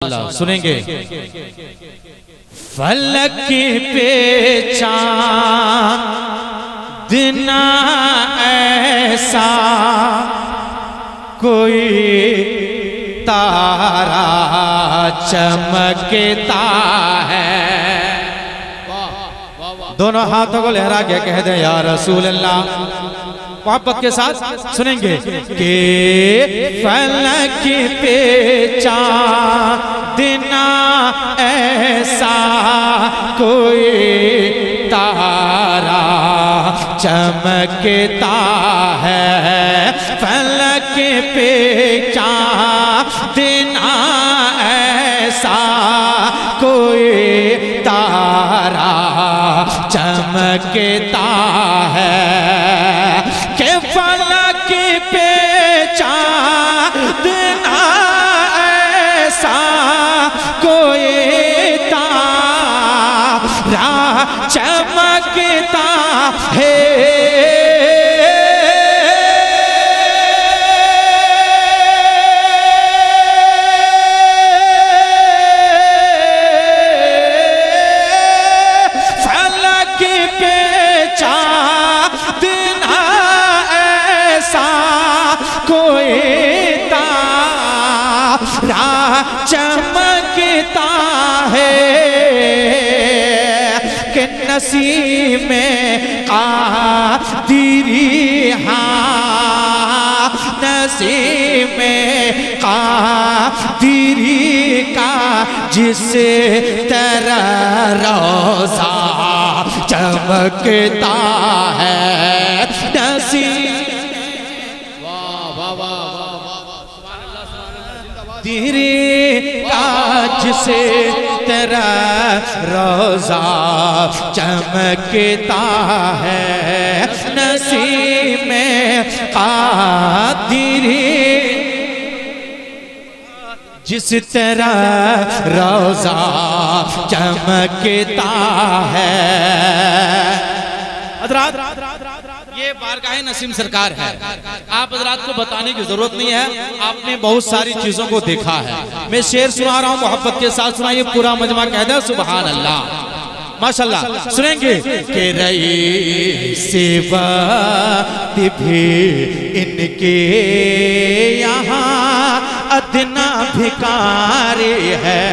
سنیں گے فلک پہ چاند نہ ایسا کوئی تارا چمکتا ہے. دونوں ہاتھوں کو لہرا کے کہہ دیں یا رسول اللہ. محبت کے ساتھ سنیں گے کہ فلک پہ چاند نہ ایسا کوئی تارا چمکتا ہے. فلک پہ چاند نہ ایسا کوئی تارا چمکتا ہے کہ فلک پہ چاند نہ ایسا کوئی تارا چمکتا ہے. چمکتا ہے کہ نسیم قادری ہاں نسیم قادری کا جس طرح روضہ چمکتا ہے. نسیم تیری کاج سے تیرا روضہ چمکتا ہے. نسیم قادری جس طرح روضہ چمکتا ہے. حضرات یہ بارگاہ نسیم سرکار ہے. آپ حضرات کو بتانے کی ضرورت نہیں ہے, آپ نے بہت ساری چیزوں کو دیکھا ہے. میں شعر سنا رہا ہوں, محبت کے ساتھ سنائیے. پورا مجمع کہہ دیں سبحان اللہ. ماشاءاللہ سنیں گے کہ رئیس وقت بھی ان کے یہاں ادنا بھکاری ہے.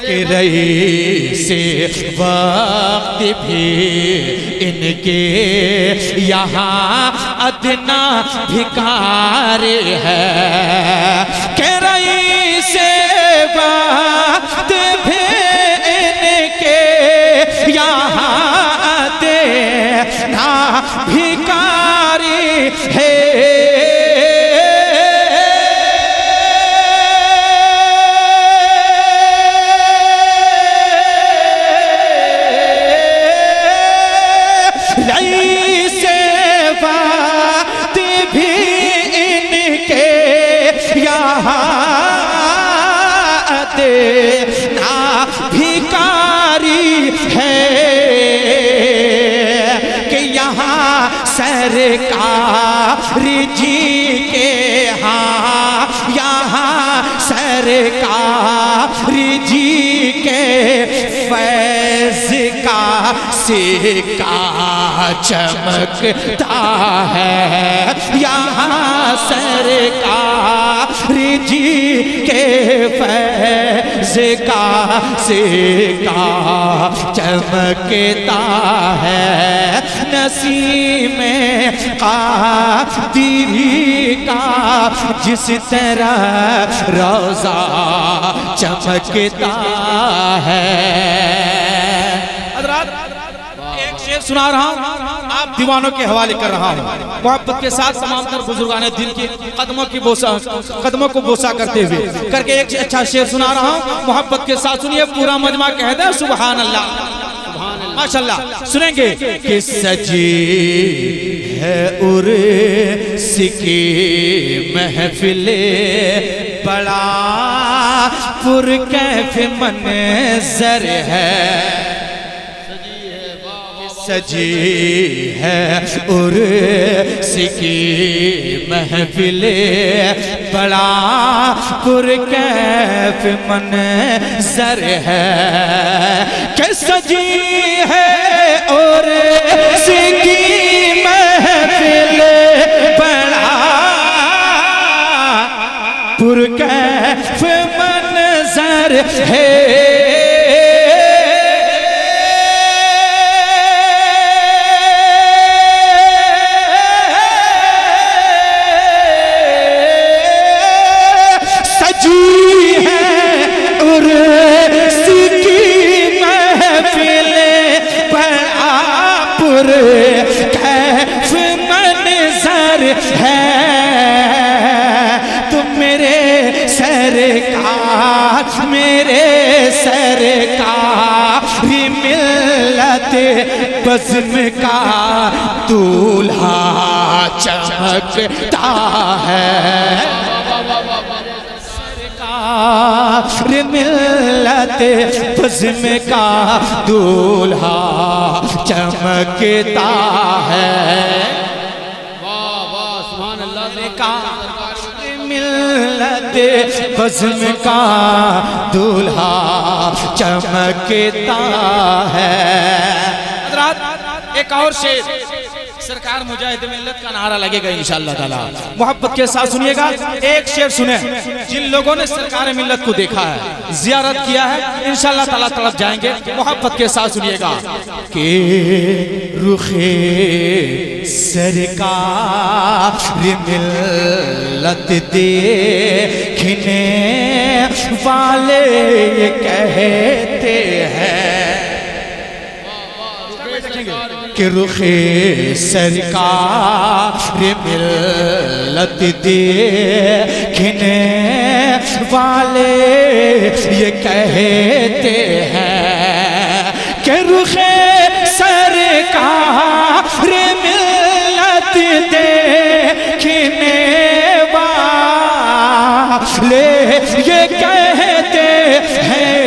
کہ رئیس وقت بھی ان کے یہاں ادنا بھکاری ہے. کہ رئیس وقت بھی ان کے یہاں ادنا بھکاری ہے. بھکاری ہے کہ یہاں سرکار جی کے ہاں یہاں سرکار جی کے فیض کا سکہ چمکتا ہے. یہاں سرکار جی کے فیض کا سکہ چمکتا ہے. نسیم قادری کا جس طرح روضہ چمکتا ہے. ایک شعر سنا رہا ہوں, آپ دیوانوں کے حوالے کر رہا ہوں. محبت کے ساتھ تمام تر بزرگان دین کے قدموں کو بوسہ کرتے ہوئے کر کے ایک اچھا شعر سنا رہا ہوں. محبت کے ساتھ سنیے. پورا مجمع کہہ دیں سبحان اللہ. ماشاءاللہ سنیں گے کہ سجی ہے عرس کی محفل بڑا پرکیف منظر ہے. سجی ہے عرس کی محفل بڑا پرکیف منظر ہے کہ سجی ہے عرس کی محفل بڑا پرکیف منظر ہے میرے سرکار ملت بزم کا دولہا چمکتا ہے سرکار ملت بزم کا دولہا چمکتا ہے ملت بزم کا دولہا چمکتا ہے۔ حضرات ایک اور شعر سرکار مجاہد ملت کا نعرہ لگے گا انشاءاللہ تعالی، محبت کے ساتھ سنیے گا۔ ایک شعر سنیں، جن لوگوں نے سرکار ملت کو دیکھا ہے، زیارت کیا ہے، انشاءاللہ تعالی طرف جائیں گے، محبت کے ساتھ سنیے گا کہ رخ سرکار ملت دیکھنے والے یہ کہتے ہیں کہ رخ سرکار ملت دیکھنے والے یہ کہتے ہیں کہ رخ سرکار ملت دیکھنے والے یہ کہتے ہیں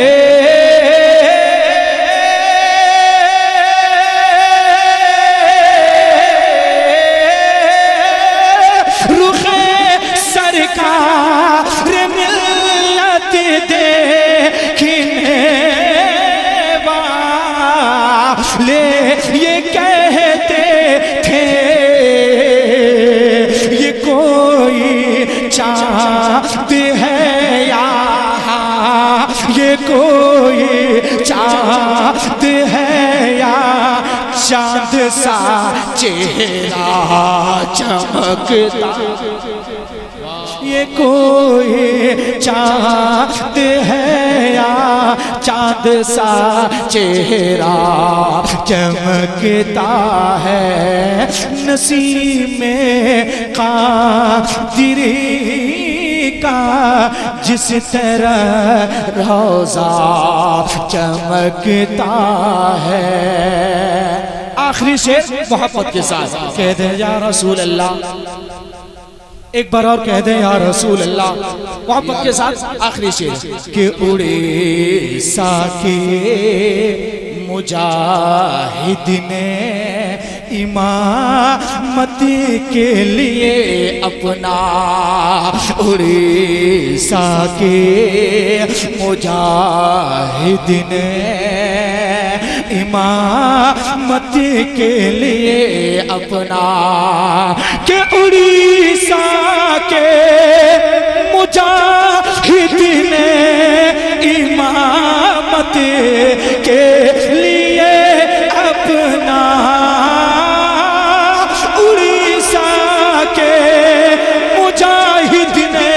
یہ کہتے تھے یہ کوئی چاند ہے یا یہ کوئی چاند ہے یا چاند سا چہرہ چمکتا یہ کوئی چاند ہے یا چاند سا چہرہ چمکتا ہے نسیم قادری کا جس طرح روضہ چمکتا ہے۔ آخری شعر محبت کے ساتھ کہہ دیں یا رسول اللہ، ایک بار اور کہہ دیں یا رسول اللہ، محبت کے ساتھ آخری شعر کہ اڑیسہ کے مجاہد نے امامت کے لیے اپنا اڑیسہ کے مجاہد نے امامت کے لیے اپنا کہ اڑیسہ کے مجاہد نے امامت کے لیے اپنا اڑیسہ کے مجاہد نے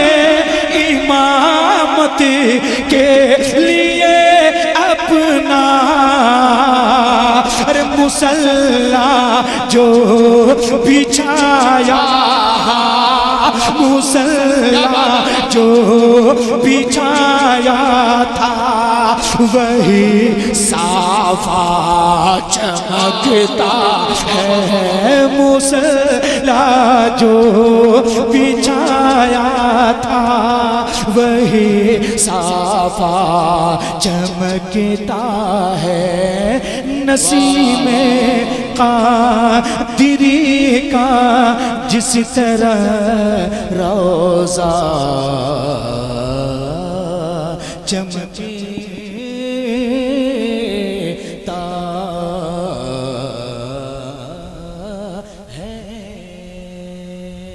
امامت کے لیے اپنا مسلح جو بچھایا مسلح جو بچھایا تھا وہی صافا چمکتا ہے مصلا جو بچھایا تھا، وہی صافا چمکتا ہے نسیم قادری کا جس طرح روزہ چمکتا